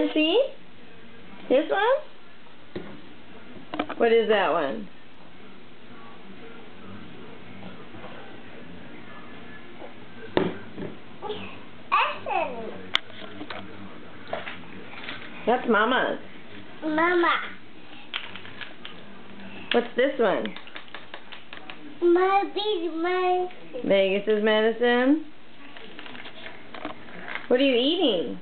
want to see? This one? What is that one? Essence. That's Mama's. Mama. What's this one? My big medicine. Vegas's medicine. What are you eating?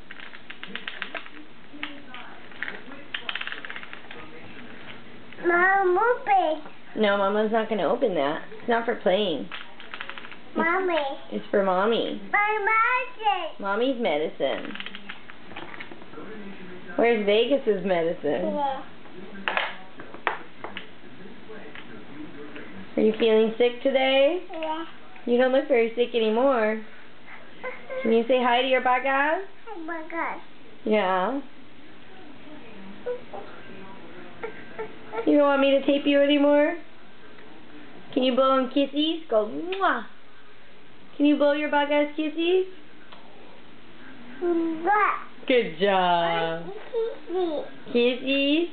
Mom, open. No, Mama's not going to open that. It's not for playing. Mommy. It's for Mommy. My medicine. Mommy's medicine. Where's Vegas's medicine? Yeah. Are you feeling sick today? Yeah. You don't look very sick anymore. Can you say hi to your bagas? Oh my God. Yeah. You don't want me to tape you anymore? Can you blow them kissies? Go mwah. Can you blow your bagas kissies? What? Good job. Kissies.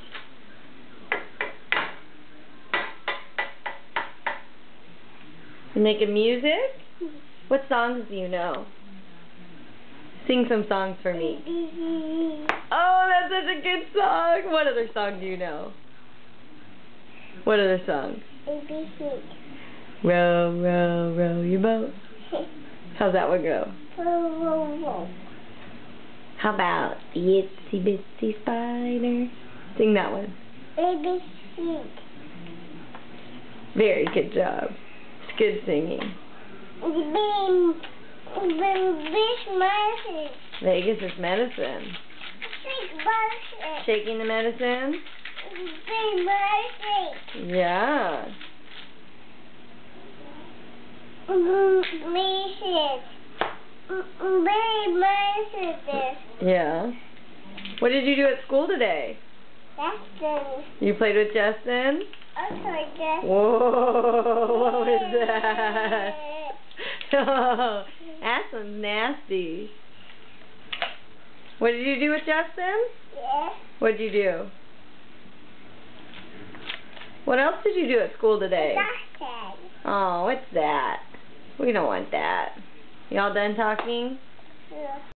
You making music? What songs do you know? Sing some songs for me. Oh, that's such a good song. What other song do you know? What other songs? ABC. Row, row, row your boat. How's that one go? How about the itsy bitsy spider? Sing that one. ABC. Very good job. It's good singing. This medicine. Vegas is medicine. Big medicine. Shaking the medicine? Big medicine. Yeah. Medicine. Big medicine. Yeah. What did you do at school today? Justin. You played with Justin? Okay, Justin. Whoa, what was that? Oh, that one's nasty. What did you do with Justin? Yeah. What did you do? What else did you do at school today? Justin. Oh, what's that? We don't want that. Y'all done talking? Yeah.